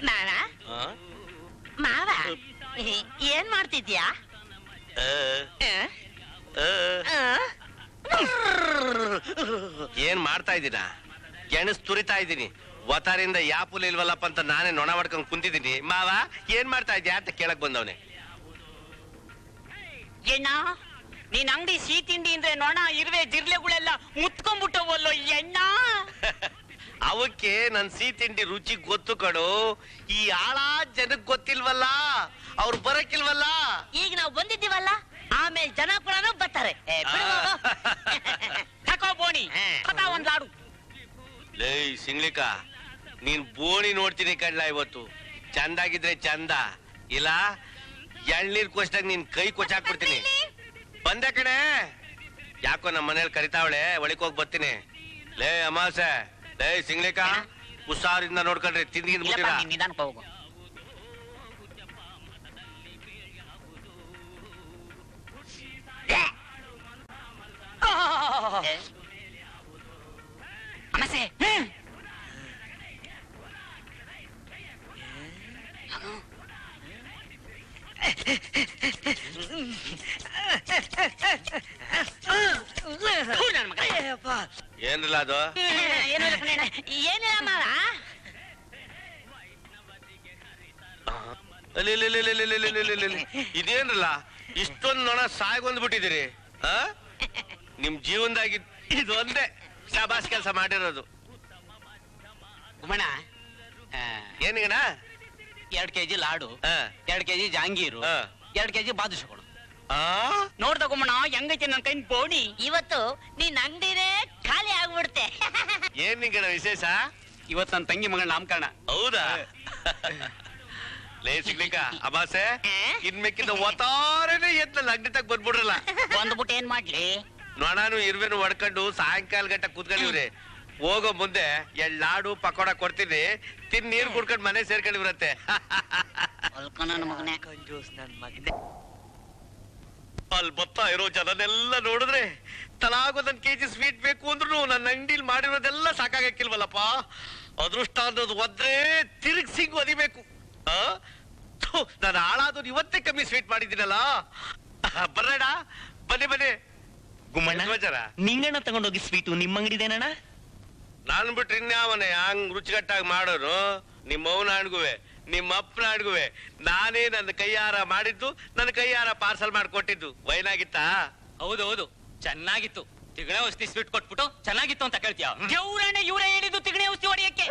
ಮಾವ ಮಾವ ಏನ್ ಮಾಡ್ತಿದ್ಯಾ? ಏನ್ ಮಾಡ್ತಾ ಇದ್ದೀನ? ಗೆಣಸ್ ತುರಿತಾ ಇದ್ದೀನಿ. ಒತ್ತಾರಿಂದ ಯಾಪುಲ್ ಇಲ್ವಲ್ಲಪ್ಪ ಅಂತ ನಾನೇ ನೊಣ ಮಾಡ್ಕೊಂಡ್ ಕುಂತಿದ್ದೀನಿ. ಮಾವ ಏನ್ ಮಾಡ್ತಾ ಇದ್ಯಾ ಅಂತ ಕೇಳಕ್ ಬಂದವನೆ. ಎಣ್ಣ ನೀನ್ ಅಂಗಡಿ ಸಿಹಿ ತಿಂಡಿ ಅಂದ್ರೆ ನೊಣ ಇರುವೆ ಜಿರ್ಲೆಗಳೆಲ್ಲ ಮುತ್ಕೊಂಡ್ಬಿಟ್ಟವಲ್ಲೋ ಎಣ್ಣ. ಅವಕ್ಕೆ ನನ್ ಸಿಹಿ ತಿಂಡಿ ರುಚಿ ಗೊತ್ತು ಕಡು. ಈ ಆಳ ಜನಕ್ ಗೊತ್ತಿಲ್ವಲ್ಲ, ಅವ್ರು ಬರಕ್ಕಿಲ್ವಲ್ಲ. ಈಗ ನಾವು ಬಂದಿದ್ದೀವಲ್ಲ, ಆಮೇಲೆ ಜನ ಕೂಡ ಬರ್ತಾರೆ. ತಕೋ ಬೋಣಿ, ಒಂದ್ ಲಾಡು. ಲೇ ಸಿಂಗ್ಲಿಕ, ನೀನ್ ಬೋಣಿ ನೋಡ್ತೀನಿ ಕಡ್ಲ. ಇವತ್ತು ಚಂದಾಗಿದ್ರೆ ಚಂದ, ಇಲ್ಲ ಎಳ್ನೀರ್ ಕೊಚ್ಚಾಗ ನೀನ್ ಕೈ ಕೊಚ್ಚಾಕ್ಬಿಡ್ತೀನಿ. ಬಂದೆ ಕಣೆ. ಯಾಕೋ ನಮ್ಮ ಮನೇಲಿ ಕರಿತಾವಳೆ, ಒಳಕ್ ಹೋಗಿ ಬರ್ತೀನಿ. ಲೇ ಅಮಾಸೆ, ಲೇ ಸಿಂಗ್ಲಿಕ, ಹುಷಾರಿಂದ ನೋಡ್ಕೊಂಡ್ರೆ ತಿಂದಿದ್ ಮುಟ್ಟಿರ. ನಿಧಾನಕ್ಕೆ ಹೋಗು. ಅಮಾಸೆ ಏನಿಲ್ಲ ಅದು. ಏನಿಲ್ಲ ಮಾವ. ಇದೇನ್ರಲ್ಲ ಇಷ್ಟೊಂದು ನೊಣ ಸಾಯ್ಗೊಂಡ್ಬಿಟ್ಟಿದ್ದೀರಿ. ನಿಮ್ ಜೀವನದಾಗಿ ಇದೊಂದೇ ಶಾಬಾಸ್ ಕೆಲಸ ಮಾಡಿರೋದು. ಗುಮ್ಮಣ್ಣ, ಏನಿಗಣ? 2 kg ಲಾಡು, 2 kg ಜಾಂಗೀರು, 2 kg ಬಾದುಷ ಕೊಡು. ನೋಡ್ದ ಗುಮ್ಮಣ್ಣ ಹೆಂಗೈತೆ ನನ್ ಕೈ ಬೋಣಿ. ಇವತ್ತು ನೀನ್ ಅಂಗಡಿನೇ ಖಾಲಿ ಆಗ್ಬಿಡ್ತೆ. ಏನ್ ನಿಂಗಣ ವಿಶೇಷ? ಇವತ್ತು ನನ್ನ ತಂಗಿ ಮಗಳ ನಾಮಕರಣ. ಹೌದಾ? ಲೇ ಸಿಗ್ಲಿಕ್ಕ ಅಮಾಸೆ, ಇನ್ಮೇಕಿಂದ ಒತ್ತಾರನೇ ಎದ್ದ ಅಂಗಡಿ ತಗ ಬಂದ್ಬಿಡ್ರಲ್ಲ. ಬಂದ್ಬಿಟ್ಟು ಏನ್ ಮಾಡ್ಲಿ? ನೊಣಾನು ಇರುವೆನು ಹೊಡ್ಕೊಂಡು ಸಾಯಂಕಾಲ ಗಂಟ ಕೂತ್ಕೊಂಡಿವ್ರಿ. ಹೋಗೋ ಮುಂದೆ 2 ಲಾಡು ಪಕೋಡ ಕೊಡ್ತೀನಿ, ತಿನ್ ನೀರ್ ಕುಡ್ಕೊಂಡು ಮನೆ ಸೇರ್ಕೊಂಡಿವ್ರತ್ತೆ. ಅಲ್ಲಿ ಬರ್ತಾ ಇರೋ ಜನನೆಲ್ಲ ನೋಡಿದ್ರೆ ತಲಾಗೋದೊಂದ್ ಕೆಜಿ ಸ್ವೀಟ್ ಬೇಕು ಅಂದ್ರು ನನ್ನ ಅಂಗಡಿಲಿ ಮಾಡಿರೋದೆಲ್ಲ ಸಾಕಾಗಕ್ಕಿಲ್ವಲ್ಲಪ್ಪ. ಅದೃಷ್ಟ ಅನ್ನೋದು ಒದ್ರೆ ತಿರುಗ್ ಸಿಂಗ್ ಒದಿಬೇಕು. ನಾನು ಹಾಳಾದವ್ರು ಇವತ್ತೇ ಕಮ್ಮಿ ಸ್ವೀಟ್ ಮಾಡಿದ್ದೀನಲ್ಲ. ಬರ್ರಣ, ಬನ್ನಿ ಬನ್ನಿ. ಗುಮ್ಮಣ್ಣ, ನಿಂಗಣ್ಣ ತಗೊಂಡೋಗಿ ಸ್ವೀಟು ನಿಮ್ಮ ಅಂಗಡಿದೇನಣ್ಣ? ನಾನು ಬಿಟ್ರೆ ಇನ್ಯಾವನೇ ಹಂಗ್ ರುಚಿಗಟ್ಟಾಗಿ ಮಾಡೋನು? ನಿಮ್ಮವನ ಅಡ್ಗುವೆ, ನಿಮ್ಮ ಅಪ್ಪನ ಅಡ್ಗುವೆ ನಾನೇ ನನ್ನ ಕೈಯಾರ ಮಾಡಿದ್ದು, ನನ್ನ ಕೈಯಾರ ಪಾರ್ಸಲ್ ಮಾಡ್ಕೊಟ್ಟಿದ್ದು. ವೈನಾಗಿತ್ತಾ? ಹೌದೌದು, ಚೆನ್ನಾಗಿತ್ತು. ತಿಗಣೆ ಔಷಧಿ ಸ್ವೀಟ್ ಕೊಟ್ಬಿಟ್ಟು ಚೆನ್ನಾಗಿತ್ತು ಅಂತ ಕೇಳ್ತೀಯ? ದೇವ್ರಣ್ಣ ಇವರೇ ಹೇಳಿದ್ದು ತಿಗಣೆ ಔಷಧಿ ಹೊಡೆಯಕ್ಕೆ.